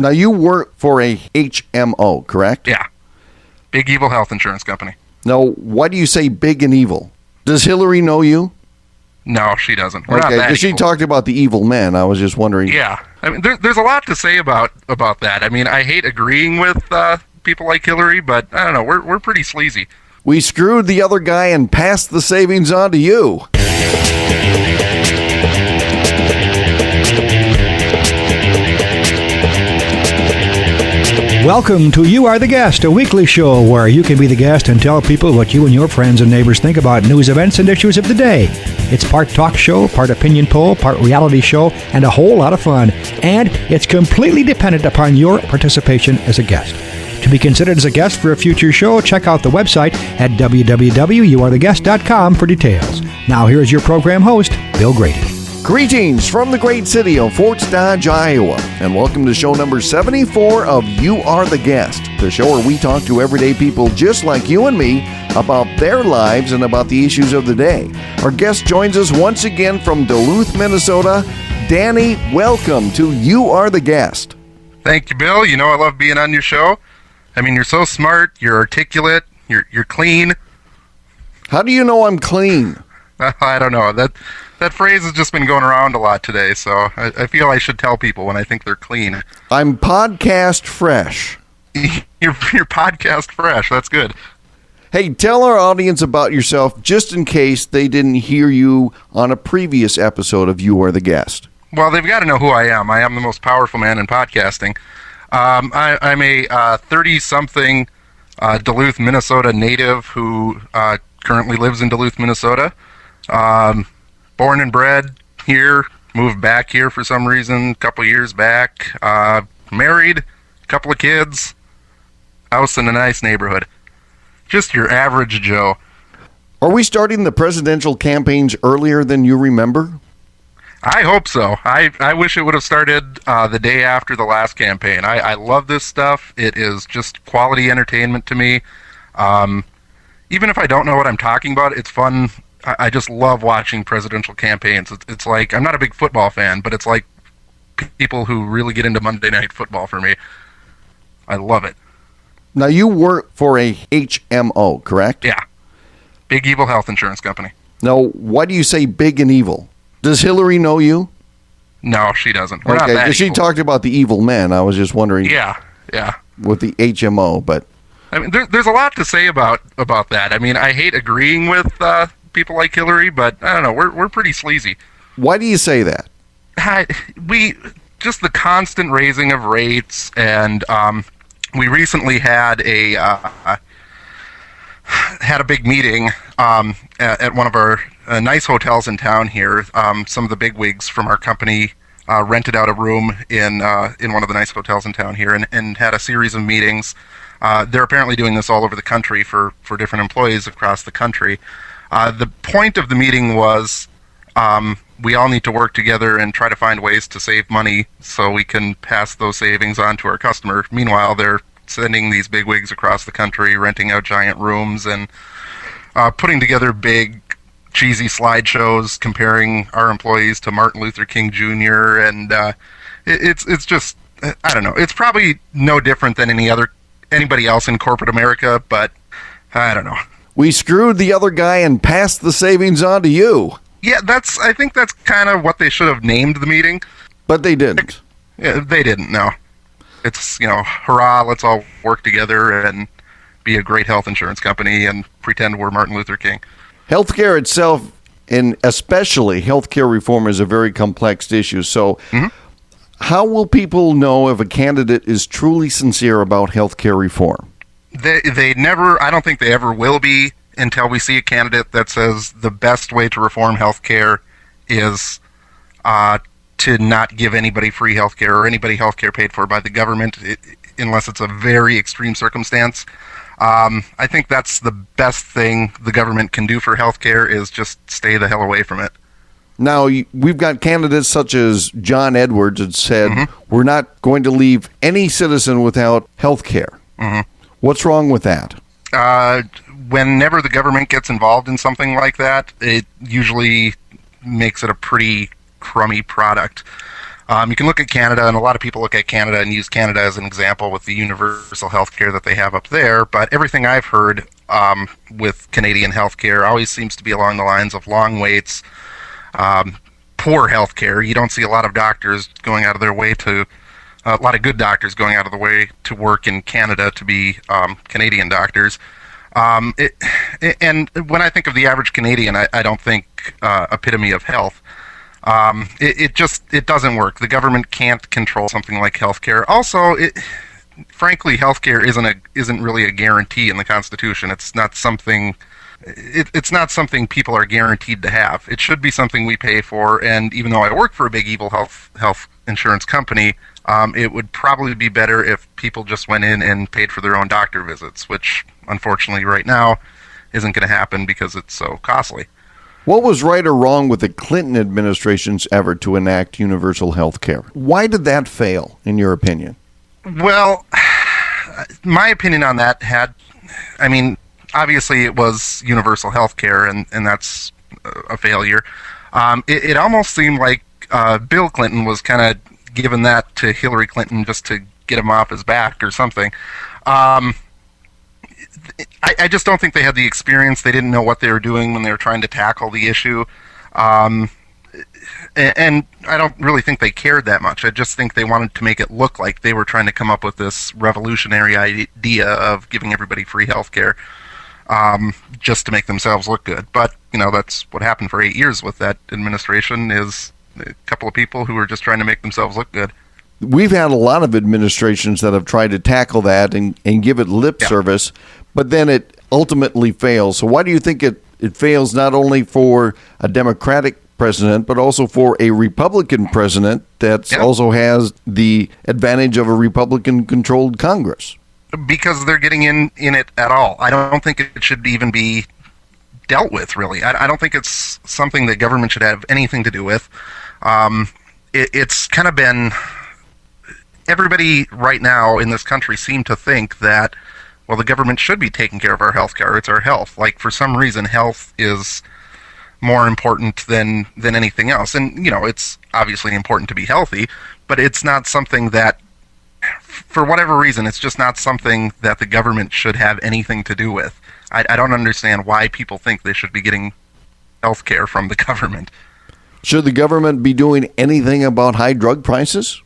Now, you work for a HMO, correct? Yeah. Big evil health insurance company. Now, why do you say big and evil? Does Hillary know you? No, she doesn't. We're not Okay, that because she evil. talked about the evil men. I was just wondering. Yeah. I mean, there's a lot to say about that. I mean, I hate agreeing with people like Hillary, but I don't know. We're pretty sleazy. We screwed the other guy and passed the savings on to you. Welcome to You Are the Guest, a weekly show where you can be the guest and tell people what you and your friends and neighbors think about news events and issues of the day. It's part talk show, part opinion poll, part reality show, and a whole lot of fun. And it's completely dependent upon your participation as a guest. To be considered as a guest for a future show, check out the website at www.youaretheguest.com for details. Now here's your program host, Bill Grady. Greetings from the great city of Fort Dodge, Iowa, and welcome to show number 74 of You Are the Guest, the show where we talk to everyday people just like you and me about their lives and about the issues of the day. Our guest joins us once again from Duluth, Minnesota. Danny, welcome to You Are the Guest. Thank you, Bill. You know I love being on your show. I mean, you're so smart, you're articulate, you're clean. How do you know I'm clean? I don't know. That phrase has just been going around a lot today, so I feel I should tell people when I think they're clean. I'm podcast fresh. You're podcast fresh. That's good. Hey, tell our audience about yourself just in case they didn't hear you on a previous episode of You Are the Guest. Well, they've got to know who I am. I am the most powerful man in podcasting. I'm a 30-something Duluth, Minnesota native who currently lives in Duluth, Minnesota. Born and bred here, moved back here for some reason a couple years back. Married, couple of kids, house in a nice neighborhood. Just your average Joe. Are we starting the presidential campaigns earlier than you remember? I hope so. I wish it would have started the day after the last campaign. I love this stuff. It is just quality entertainment to me. Even if I don't know what I'm talking about, it's fun. I just love watching presidential campaigns. It's like, I'm not a big football fan, but it's like people who really get into Monday Night Football for me. I love it. Now, you work for a HMO, correct? Yeah. Big evil health insurance company. Now, why do you say big and evil? Does Hillary know you? No, she doesn't. We're not that because she evil. talked about the evil men. I was just wondering. Yeah. With the HMO, but I mean, there's a lot to say about that. I mean, I hate agreeing with people like Hillary, but I don't know. We're pretty sleazy. why do you say that? We just the constant raising of rates, and we recently had a big meeting at one of our nice hotels in town here. Some of the bigwigs from our company rented out a room in one of the nice hotels in town here, and had a series of meetings. They're apparently doing this all over the country for different employees across the country. The point of the meeting was we all need to work together and try to find ways to save money so we can pass those savings on to our customer. Meanwhile, they're sending these bigwigs across the country, renting out giant rooms, and putting together big, cheesy slideshows comparing our employees to Martin Luther King Jr. And it's just, I don't know. It's probably no different than anybody else in corporate America, but I don't know. We screwed the other guy and passed the savings on to you. Yeah, I think that's kind of what they should have named the meeting. But they didn't. Yeah, they didn't, no. It's, hurrah, let's all work together and be a great health insurance company and pretend we're Martin Luther King. Healthcare itself, and especially healthcare reform, is a very complex issue. So how will people know if a candidate is truly sincere about healthcare reform? They never, I don't think they ever will be until we see a candidate that says the best way to reform healthcare is to not give anybody free healthcare or anybody healthcare paid for by the government, unless it's a very extreme circumstance. I think that's the best thing the government can do for healthcare is just stay the hell away from it. Now, we've got candidates such as John Edwards that said, we're not going to leave any citizen without health care. What's wrong with that? Whenever the government gets involved in something like that, it usually makes it a pretty crummy product. You can look at Canada, and a lot of people look at Canada and use Canada as an example with the universal health care that they have up there. But everything I've heard with Canadian health care always seems to be along the lines of long waits, poor health care. You don't see a lot of doctors going out of their way to, a lot of good doctors going out of the way to work in Canada to be Canadian doctors. And when I think of the average Canadian, I don't think epitome of health. It doesn't work. The government can't control something like healthcare. Also, frankly, healthcare isn't really a guarantee in the Constitution. It's not something. It's not something people are guaranteed to have. It should be something we pay for. And even though I work for a big evil health insurance company, it would probably be better if people just went in and paid for their own doctor visits, which unfortunately right now isn't going to happen because it's so costly. What was right or wrong with the Clinton administration's effort to enact universal health care? Why did that fail, in your opinion? Well, my opinion on that obviously it was universal health care, and that's a failure. It almost seemed like Bill Clinton was kind of giving that to Hillary Clinton just to get him off his back or something. I just don't think they had the experience. They didn't know what they were doing when they were trying to tackle the issue. And I don't really think they cared that much. I just think they wanted to make it look like they were trying to come up with this revolutionary idea of giving everybody free health care just to make themselves look good. But, that's what happened for 8 years with that administration, is a couple of people who were just trying to make themselves look good. We've had a lot of administrations that have tried to tackle that and give it lip service, but then it ultimately fails. So why do you think it fails not only for a Democratic president, but also for a Republican president that also has the advantage of a Republican-controlled Congress? Because they're getting in it at all. I don't think it should even be dealt with, really. I don't think it's something that government should have anything to do with. It's kind of been... Everybody right now in this country seem to think that, well, the government should be taking care of our health care. It's our health. Like, for some reason, health is more important than anything else. And, it's obviously important to be healthy, but it's not something that, for whatever reason, it's just not something that the government should have anything to do with. I don't understand why people think they should be getting health care from the government. Should the government be doing anything about high drug prices?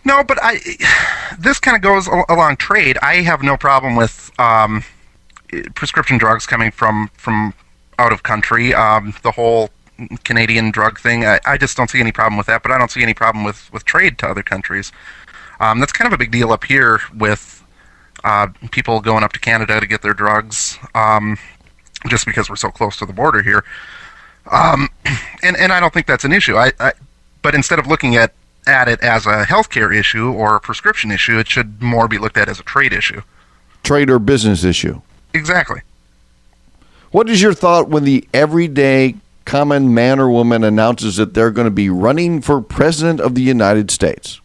No, but this kind of goes along trade. I have no problem with prescription drugs coming from out of country. The whole Canadian drug thing, I just don't see any problem with that, but I don't see any problem with trade to other countries. That's kind of a big deal up here with people going up to Canada to get their drugs, just because we're so close to the border here. And I don't think that's an issue. But instead of looking at it as a healthcare issue or a prescription issue, it should more be looked at as a trade issue. Trade or business issue. Exactly. What is your thought when the everyday common man or woman announces that they're going to be running for president of the United States?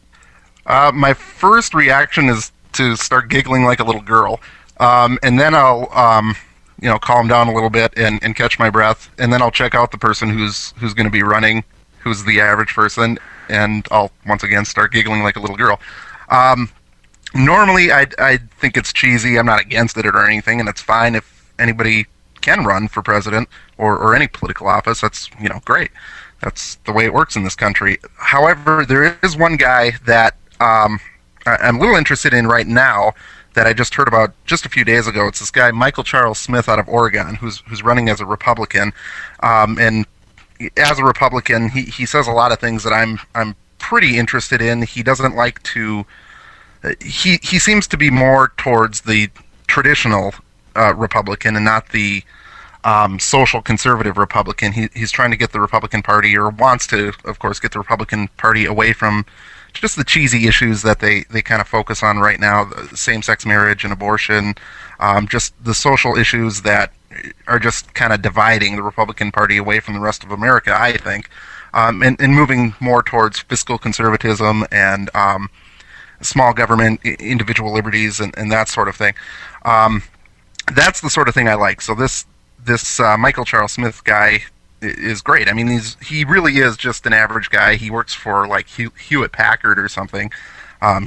My first reaction is to start giggling like a little girl. And then I'll calm down a little bit and catch my breath. And then I'll check out the person who's going to be running, who's the average person, and I'll once again start giggling like a little girl. Normally, I think it's cheesy. I'm not against it or anything, and it's fine if anybody can run for president or any political office. That's great. That's the way it works in this country. However, there is one guy that I'm a little interested in right now that I just heard about just a few days ago. It's this guy, Michael Charles Smith, out of Oregon, who's running as a Republican, and as a Republican, he says a lot of things that I'm pretty interested in. He doesn't like to. He seems to be more towards the traditional Republican and not the social conservative Republican. He's trying to get the Republican Party, or wants to, of course, get the Republican Party away from just the cheesy issues that they kind of focus on right now: same-sex marriage and abortion, just the social issues that are just kind of dividing the Republican Party away from the rest of America, I think, and moving more towards fiscal conservatism and small government, individual liberties, and that sort of thing. That's the sort of thing I like. So this Michael Charles Smith guy is great. I mean, he really is just an average guy. He works for like Hewlett Packard or something.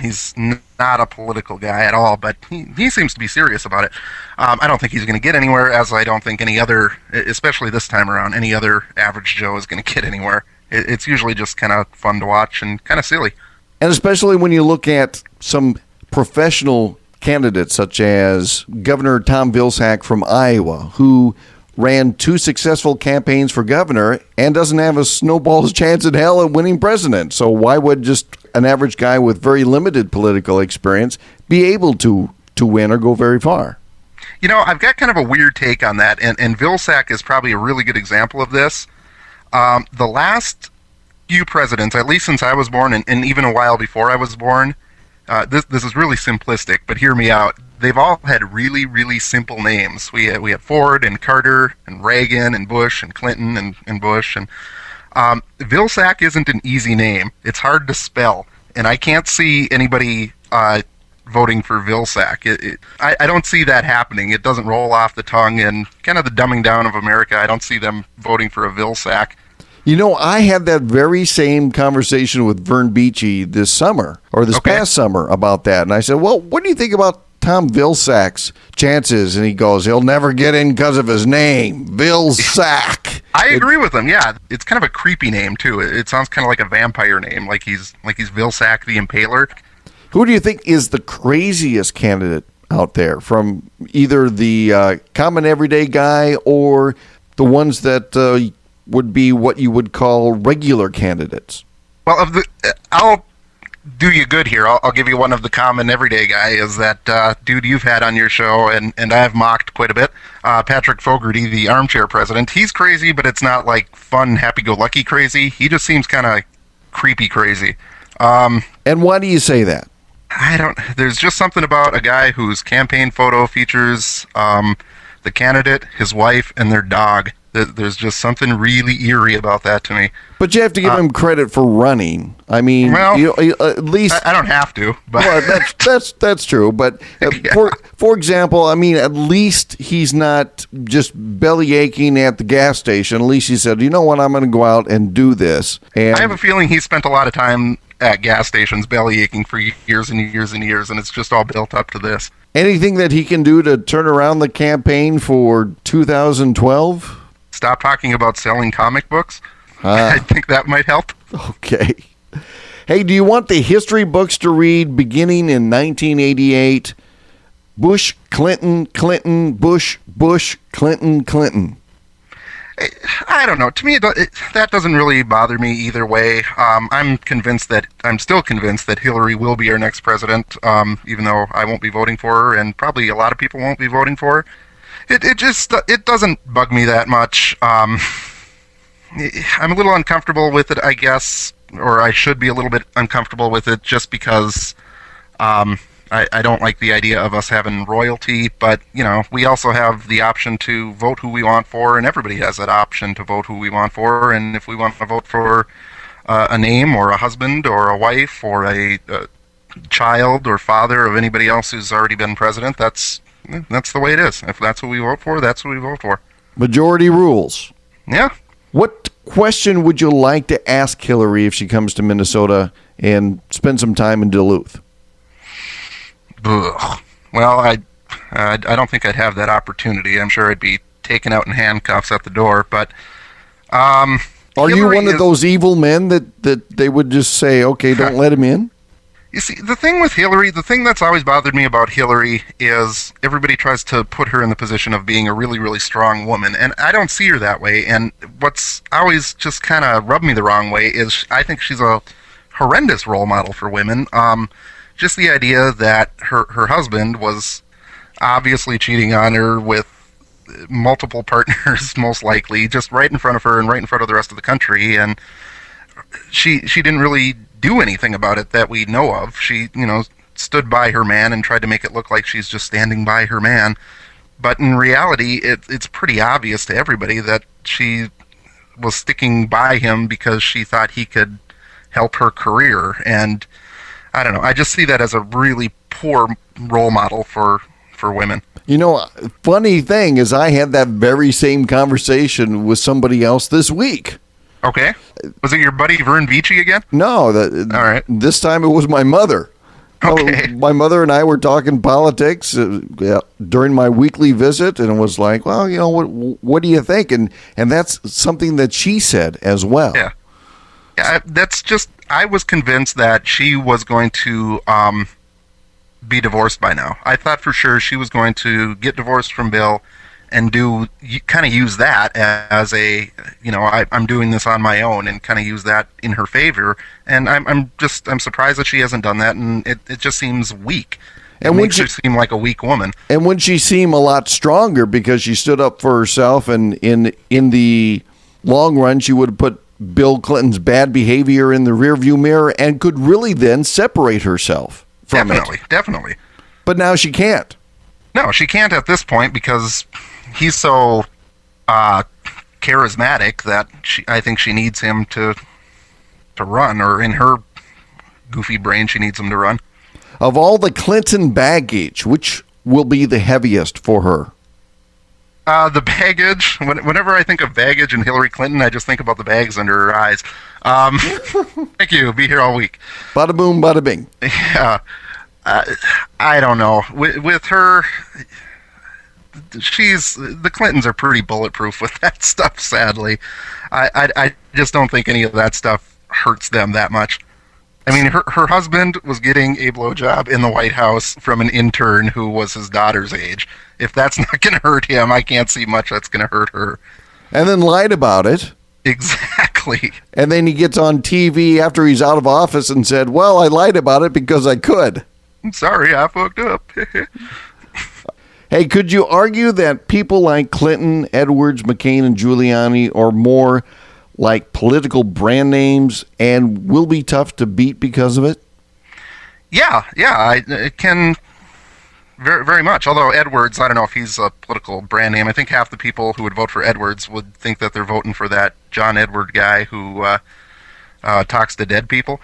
He's not a political guy at all, but he seems to be serious about it. I don't think he's going to get anywhere, as I don't think any other, especially this time around, any other average Joe is going to get anywhere. It's usually just kind of fun to watch and kind of silly. And especially when you look at some professional candidates, such as Governor Tom Vilsack from Iowa, who ran 2 successful campaigns for governor and doesn't have a snowball's chance in hell at winning president. So why would just an average guy with very limited political experience be able to win or go very far? You know, I've got kind of a weird take on that, and Vilsack is probably a really good example of this. The last few presidents, at least since I was born, and even a while before I was born, this is really simplistic, but hear me out. They've all had really, really simple names. We had Ford and Carter and Reagan and Bush and Clinton and Bush. And Vilsack isn't an easy name. It's hard to spell. And I can't see anybody voting for Vilsack. I don't see that happening. It doesn't roll off the tongue. And kind of the dumbing down of America, I don't see them voting for a Vilsack. You know, I had that very same conversation with Vern Beachy this summer, or this past summer, about that. And I said, well, what do you think about Tom Vilsack's chances? And he goes, he'll never get in because of his name, Vilsack. I agree with him, yeah. It's kind of a creepy name, too. It sounds kind of like a vampire name, like he's Vilsack the Impaler. Who do you think is the craziest candidate out there, from either the common everyday guy or the ones that would be what you would call regular candidates? Well, I'll do you good here. I'll give you one of the common everyday guy, is that dude you've had on your show and I have mocked quite a bit, Patrick Fogarty, the armchair president. He's crazy, but it's not like fun, happy-go-lucky crazy. He just seems kind of creepy crazy. And why do you say that? There's just something about a guy whose campaign photo features the candidate, his wife, and their dog. There's just something really eerie about that to me. But you have to give him credit for running. I mean, well, at least I don't have to. But well, that's true. But yeah. for example, I mean, at least he's not just belly aching at the gas station. At least he said, you know what, I'm going to go out and do this. And I have a feeling he spent a lot of time at gas stations belly aching for years and years and years, and it's just all built up to this. Anything that he can do to turn around the campaign for 2012? Stop talking about selling comic books. I think that might help. Okay. Hey, do you want the history books to read beginning in 1988? Bush, Clinton, Clinton, Bush, Bush, Clinton, Clinton. I don't know. To me, that doesn't really bother me either way. I'm still convinced that Hillary will be our next president, even though I won't be voting for her, and probably a lot of people won't be voting for her. It doesn't bug me that much. I'm a little uncomfortable with it, I guess, or I should be a little bit uncomfortable with it, just because I don't like the idea of us having royalty. But we also have the option to vote who we want for, and everybody has that option to vote who we want for. And if we want to vote for a name or a husband or a wife or a child or father of anybody else who's already been president, that's the way it is. If that's what we vote for, that's what we vote for. Majority rules. Yeah. What question would you like to ask Hillary if she comes to Minnesota and spend some time in Duluth? Ugh. Well, I don't think I'd have that opportunity. I'm sure I'd be taken out in handcuffs at the door. But are you one of those evil men that they would just say, okay, don't let him in? You see, the thing with Hillary, the thing that's always bothered me about Hillary is everybody tries to put her in the position of being a really, really strong woman, and I don't see her that way. And what's always just kind of rubbed me the wrong way is I think she's a horrendous role model for women. Just the idea that her husband was obviously cheating on her with multiple partners, most likely, just right in front of her and right in front of the rest of the country, and she didn't really do anything about it that we know of. She, stood by her man and tried to make it look like she's just standing by her man. But in reality, it's pretty obvious to everybody that she was sticking by him because she thought he could help her career. And I don't know. I just see that as a really poor role model for for women. You know, funny thing is I had that very same conversation with somebody else this week. Okay. Was it your buddy Vern Vici again? No, All right. this time it was my mother. Okay. My mother and I were talking politics during my weekly visit, and it was like, well, you know, what do you think? And that's something that she said as well. Yeah. Yeah, that's just, I was convinced that she was going to be divorced by now. I thought for sure she was going to get divorced from Bill and kind of use that as a, you know, I'm doing this on my own, and kind of use that in her favor. And I'm surprised that she hasn't done that, and it just seems weak. It makes her seem like a weak woman. And when she seem a lot stronger because she stood up for herself, and in the long run, she would have put Bill Clinton's bad behavior in the rearview mirror and could really then separate herself from it. Definitely. But now she can't. No, she can't at this point because he's so charismatic that I think she needs him to run, or in her goofy brain, she needs him to run. Of all the Clinton baggage, which will be the heaviest for her? The baggage. Whenever I think of baggage and Hillary Clinton, I just think about the bags under her eyes. Thank you. Be here all week. Bada boom, bada bing. Yeah. I don't know. With her, the Clintons are pretty bulletproof with that stuff, sadly. I just don't think any of that stuff hurts them that much. I mean, her husband was getting a blowjob in the White House from an intern who was his daughter's age. If that's not going to hurt him, I can't see much that's going to hurt her. And then lied about it. Exactly. And then he gets on TV after he's out of office and said, well, I lied about it because I could. I'm sorry, I fucked up. Hey, could you argue that people like Clinton, Edwards, McCain, and Giuliani are more like political brand names and will be tough to beat because of it? Yeah, it can very, very much. Although Edwards, I don't know if he's a political brand name. I think half the people who would vote for Edwards would think that they're voting for that John Edward guy who talks to dead people.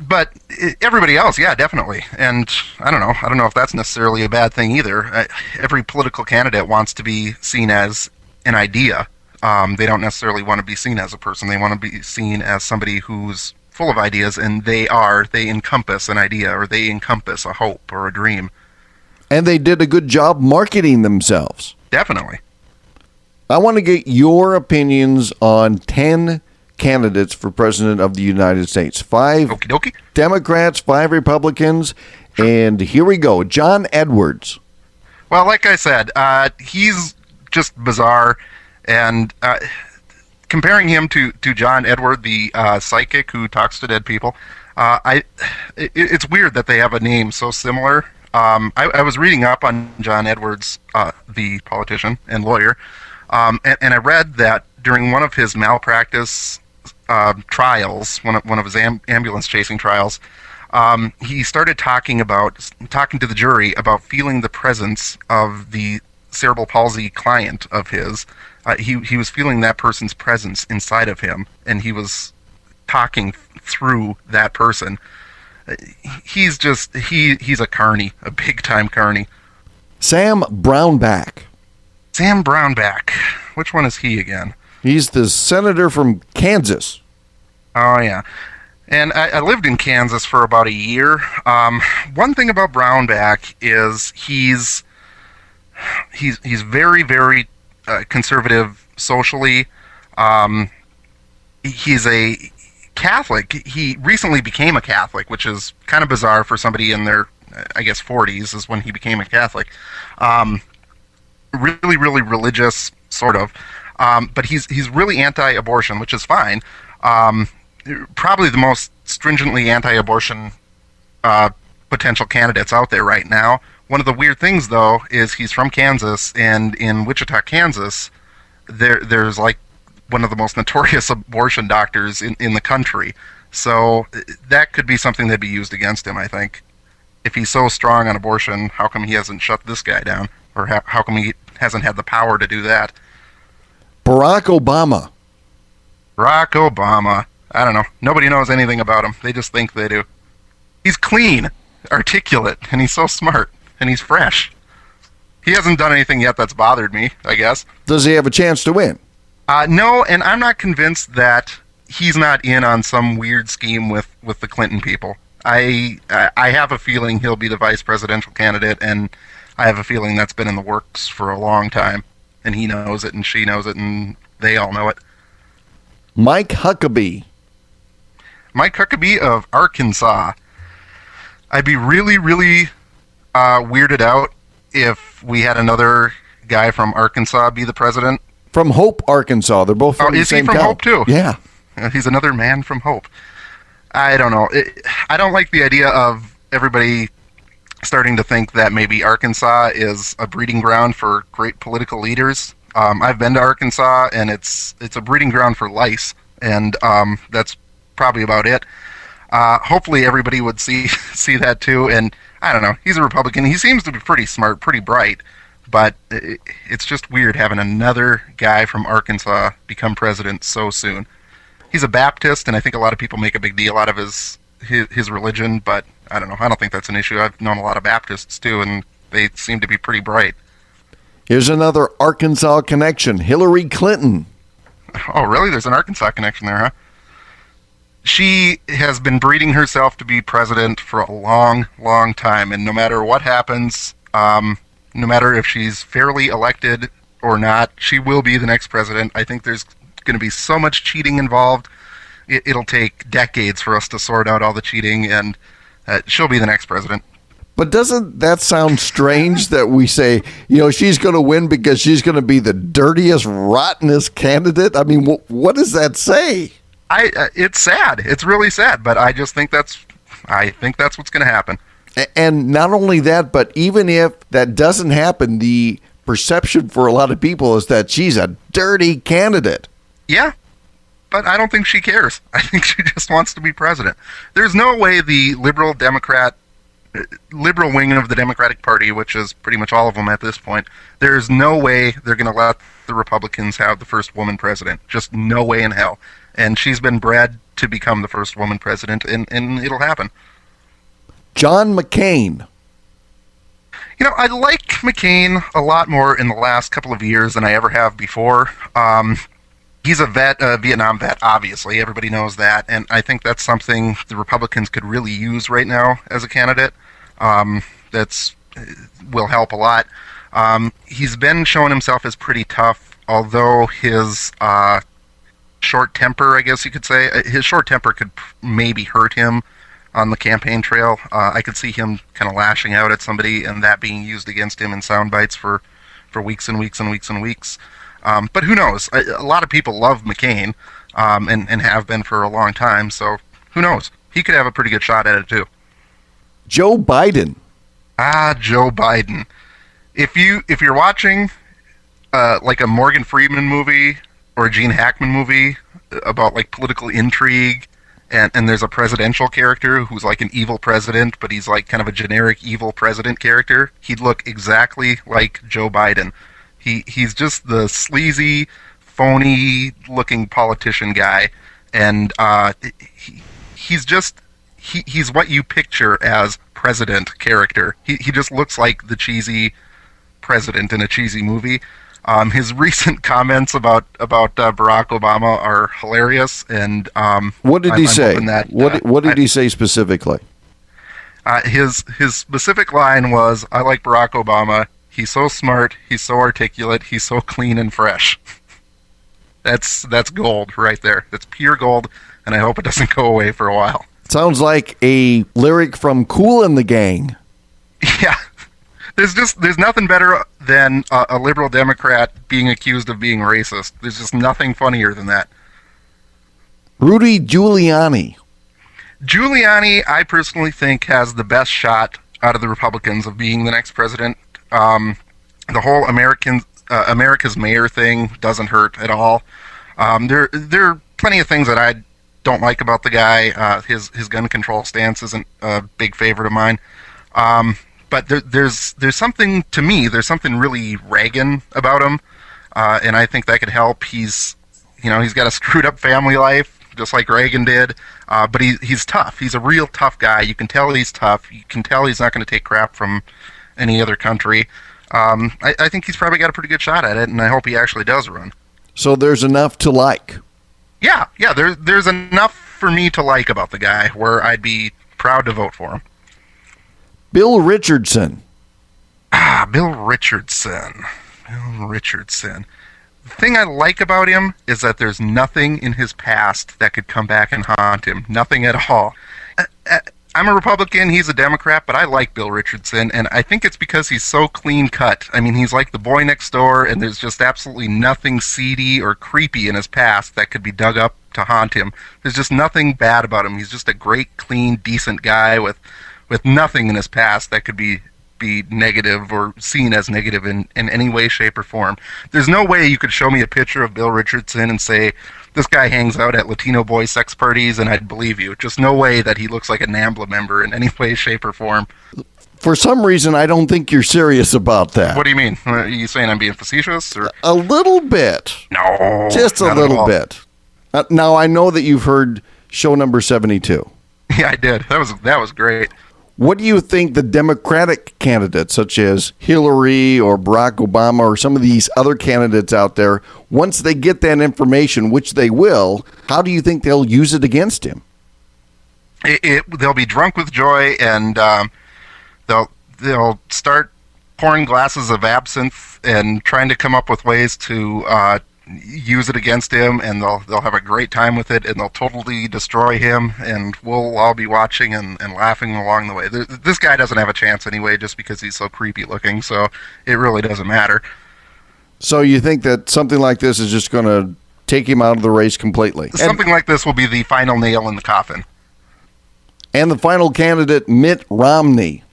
But everybody else, yeah, definitely. And I don't know if that's necessarily a bad thing either. Every political candidate wants to be seen as an idea. They don't necessarily want to be seen as a person. They want to be seen as somebody who's full of ideas, and they encompass an idea, or they encompass a hope or a dream. And they did a good job marketing themselves. Definitely. I want to get your opinions on 10 candidates for president of the United States. 5 Okie dokie. Democrats, 5 Republicans, and here we go. John Edwards. Well, like I said, he's just bizarre, and comparing him to John Edward, the psychic who talks to dead people, it's weird that they have a name so similar. I was reading up on John Edwards, the politician and lawyer, and I read that during one of his malpractice trials, one of his ambulance chasing trials, he started talking to the jury about feeling the presence of the cerebral palsy client of his. He was feeling that person's presence inside of him, and he was talking through that person. He's a carny, a big time carny. Sam Brownback. Sam Brownback. Which one is he again? He's the senator from Kansas. Oh, yeah. And I lived in Kansas for about a year. One thing about Brownback is he's very, very conservative socially. He's a Catholic. He recently became a Catholic, which is kind of bizarre for somebody in their, I guess, 40s is when he became a Catholic. Really, really religious, sort of. But he's really anti-abortion, which is fine. Probably the most stringently anti-abortion potential candidates out there right now. One of the weird things, though, is he's from Kansas, and in Wichita, Kansas, there's like one of the most notorious abortion doctors in the country. So that could be something that'd be used against him, I think. If he's so strong on abortion, how come he hasn't shut this guy down? Or how come he hasn't had the power to do that? Barack Obama. Barack Obama. I don't know. Nobody knows anything about him. They just think they do. He's clean, articulate, and he's so smart. and he's fresh. He hasn't done anything yet that's bothered me, I guess. Does he have a chance to win? No, and I'm not convinced that he's not in on some weird scheme with the Clinton people. I have a feeling he'll be the vice presidential candidate, and I have a feeling that's been in the works for a long time. And he knows it, and she knows it, and they all know it. Mike Huckabee. Mike Huckabee of Arkansas. I'd be really, really weirded out if we had another guy from Arkansas be the president. From Hope, Arkansas. They're both from the same town. Is he from Hope, too? Yeah. He's another man from Hope. I don't know. I don't like the idea of everybody starting to think that maybe Arkansas is a breeding ground for great political leaders. I've been to Arkansas, and it's a breeding ground for lice, and that's probably about it. Hopefully everybody would see that too, and I don't know. He's a Republican. He seems to be pretty smart, pretty bright, but it's just weird having another guy from Arkansas become president so soon. He's a Baptist, and I think a lot of people make a big deal out of his religion, but I don't know. I don't think that's an issue. I've known a lot of Baptists too, and they seem to be pretty bright. Here's another Arkansas connection. Hillary Clinton. Oh, really? There's an Arkansas connection there, huh? She has been breeding herself to be president for a long, long time, and no matter what happens, no matter if she's fairly elected or not, she will be the next president. I think there's going to be so much cheating involved. It'll take decades for us to sort out all the cheating, and she'll be the next president. But doesn't that sound strange that we say, she's going to win because she's going to be the dirtiest, rottenest candidate? I mean, what does that say? It's sad. It's really sad, but I think that's what's going to happen. And not only that, but even if that doesn't happen, the perception for a lot of people is that she's a dirty candidate. Yeah, but I don't think she cares. I think she just wants to be president. There's no way the liberal wing of the Democratic Party, which is pretty much all of them at this point, there's no way they're going to let the Republicans have the first woman president. Just no way in hell. And she's been bred to become the first woman president, and it'll happen. John McCain. I like McCain a lot more in the last couple of years than I ever have before. He's a Vietnam vet, obviously. Everybody knows that. And I think that's something the Republicans could really use right now as a candidate. That's will help a lot. He's been showing himself as pretty tough, although his short temper, I guess you could say, his short temper could maybe hurt him on the campaign trail. I could see him kind of lashing out at somebody and that being used against him in sound bites for weeks and weeks and weeks and weeks. But who knows? A lot of people love McCain and have been for a long time, so who knows? He could have a pretty good shot at it, too. Joe Biden. Joe Biden. If you're watching like a Morgan Freeman movie or a Gene Hackman movie about like political intrigue, and there's a presidential character who's like an evil president, but he's like kind of a generic evil president character, he'd look exactly like Joe Biden. He's just the sleazy, phony-looking politician guy, and he's what you picture as president character. He just looks like the cheesy president in a cheesy movie. His recent comments about Barack Obama are hilarious, and what did he say? What did he say specifically? His specific line was, "I like Barack Obama. He's so smart, he's so articulate, he's so clean and fresh." That's gold right there. That's pure gold, and I hope it doesn't go away for a while. Sounds like a lyric from Kool and the Gang. Yeah. There's nothing better than a liberal Democrat being accused of being racist. There's just nothing funnier than that. Rudy Giuliani. Giuliani, I personally think, has the best shot out of the Republicans of being the next president. The whole America's mayor thing doesn't hurt at all. There are plenty of things that I don't like about the guy. His gun control stance isn't a big favorite of mine. But there's something, to me, there's something really Reagan about him, and I think that could help. He's got a screwed up family life, just like Reagan did, but he's tough. He's a real tough guy. You can tell he's tough. You can tell he's not going to take crap from any other country. I think he's probably got a pretty good shot at it, and I hope he actually does run. So there's enough to like. Yeah, there's enough for me to like about the guy where I'd be proud to vote for him. Bill Richardson. Bill Richardson. Bill Richardson. The thing I like about him is that there's nothing in his past that could come back and haunt him. Nothing at all. I'm a Republican, he's a Democrat, but I like Bill Richardson, and I think it's because he's so clean cut. I mean, he's like the boy next door, and there's just absolutely nothing seedy or creepy in his past that could be dug up to haunt him. There's just nothing bad about him. He's just a great, clean, decent guy with nothing in his past that could be negative or seen as negative in any way, shape, or form. There's no way you could show me a picture of Bill Richardson and say, this guy hangs out at Latino boy sex parties, and I'd believe you. Just no way that he looks like a NAMBLA member in any way, shape, or form. For some reason, I don't think you're serious about that. What do you mean? Are you saying I'm being facetious? Or? A little bit. No. Just a little bit. Now, I know that you've heard show number 72. Yeah, I did. That was great. What do you think the Democratic candidates, such as Hillary or Barack Obama or some of these other candidates out there, once they get that information, which they will, how do you think they'll use it against him? They'll be drunk with joy, and they'll start pouring glasses of absinthe and trying to come up with ways to use it against him, and they'll have a great time with it, and they'll totally destroy him, and we'll all be watching and laughing along the way. This guy doesn't have a chance anyway, just because he's so creepy looking, so it really doesn't matter. So you think that something like this is just going to take him out of the race completely? Something like this will be the final nail in the coffin. And the final candidate, Mitt Romney.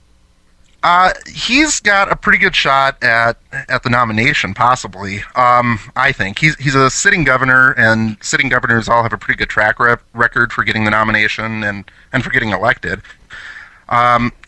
He's got a pretty good shot at the nomination, possibly. I think he's a sitting governor, and sitting governors all have a pretty good track record for getting the nomination and for getting elected.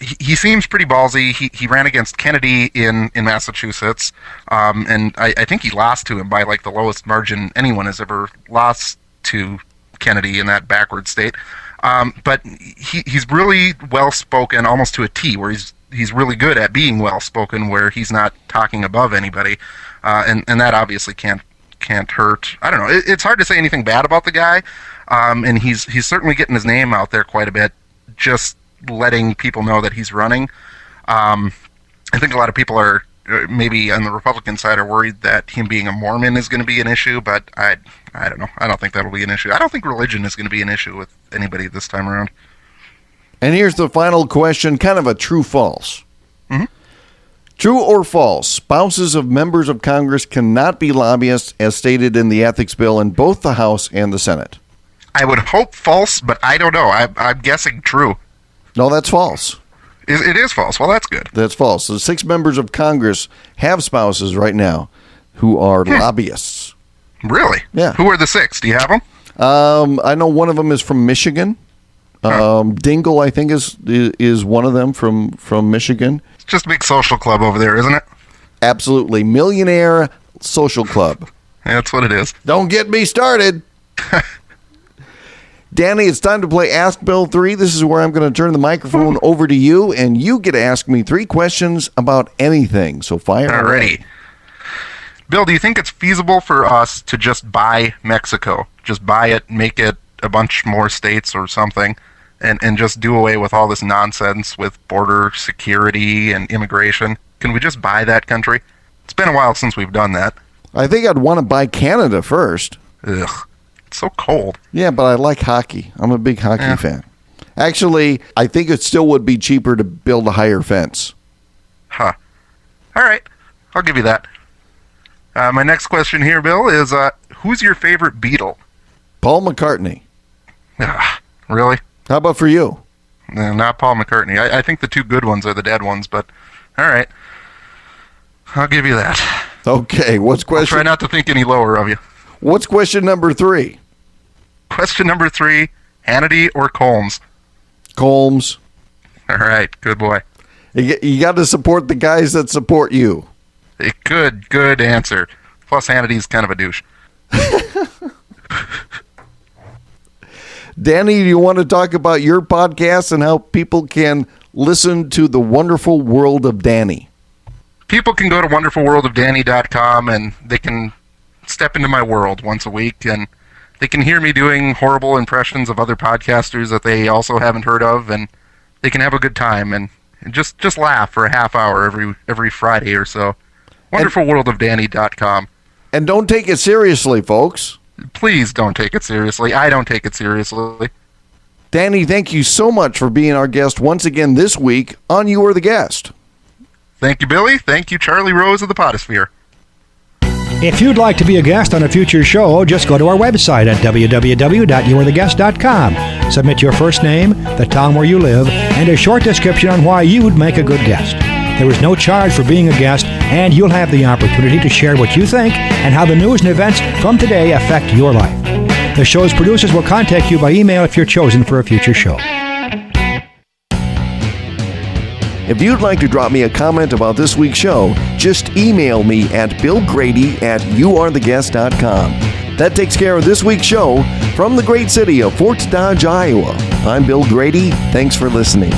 He seems pretty ballsy. He ran against Kennedy in Massachusetts, and I think he lost to him by like the lowest margin anyone has ever lost to Kennedy in that backward state. But he's really well spoken, almost to a T, where he's really good at being well spoken, where he's not talking above anybody, and that obviously can't hurt. I don't know. It's hard to say anything bad about the guy, and he's certainly getting his name out there quite a bit, just letting people know that he's running. I think a lot of people are maybe on the Republican side are worried that him being a Mormon is going to be an issue, but I don't know. I don't think that'll be an issue. I don't think religion is going to be an issue with anybody this time around. And here's the final question, kind of a true-false. Mm-hmm. True or false, spouses of members of Congress cannot be lobbyists as stated in the ethics bill in both the House and the Senate? I would hope false, but I don't know. I'm guessing true. No, that's false. It is false. Well, that's good. That's false. So 6 members of Congress have spouses right now who are lobbyists. Really? Yeah. Who are the 6? Do you have them? I know one of them is from Michigan. Dingle, I think, is one of them from Michigan. It's just a big social club over there, isn't it? Absolutely. Millionaire social club. That's what it is. Don't get me started. Danny, it's time to play Ask Bill 3. This is where I'm going to turn the microphone over to you, and you get to ask me 3 questions about anything. So fire away. Bill, do you think it's feasible for us to just buy Mexico? Just buy it, make it a bunch more states or something, and just do away with all this nonsense with border security and immigration? Can we just buy that country? It's been a while since we've done that. I think I'd want to buy Canada first. Ugh. It's so cold. Yeah, but I like hockey. I'm a big hockey fan. Actually, I think it still would be cheaper to build a higher fence. Huh. All right. I'll give you that. My next question here, Bill, is who's your favorite Beatle? Paul McCartney. Really? How about for you? Not Paul McCartney. I think the 2 good ones are the dead ones, but all right. I'll give you that. Okay, what's question? I'll try not to think any lower of you. What's question number 3? Question number 3, Hannity or Colmes? Colmes. All right, good boy. You got to support the guys that support you. A good answer. Plus, Hannity's kind of a douche. Danny, do you want to talk about your podcast and how people can listen to the wonderful world of Danny? people can go to wonderfulworldofdanny.com and they can step into my world once a week, and they can hear me doing horrible impressions of other podcasters that they also haven't heard of, and they can have a good time and just laugh for a half hour every Friday or so. wonderfulworldofdanny.com. And don't take it seriously, folks. Please don't take it seriously. I don't take it seriously. Danny, thank you so much for being our guest once again this week on You Are the Guest. Thank you, Billy. Thank you, Charlie Rose of the Potosphere. If you'd like to be a guest on a future show, just go to our website at www.youarethiguest.com. Submit your first name, the town where you live, and a short description on why you would make a good guest. There is no charge for being a guest, and you'll have the opportunity to share what you think and how the news and events from today affect your life. The show's producers will contact you by email if you're chosen for a future show. If you'd like to drop me a comment about this week's show, just email me at billgrady@youaretheguest.com. That takes care of this week's show from the great city of Fort Dodge, Iowa. I'm Bill Grady. Thanks for listening.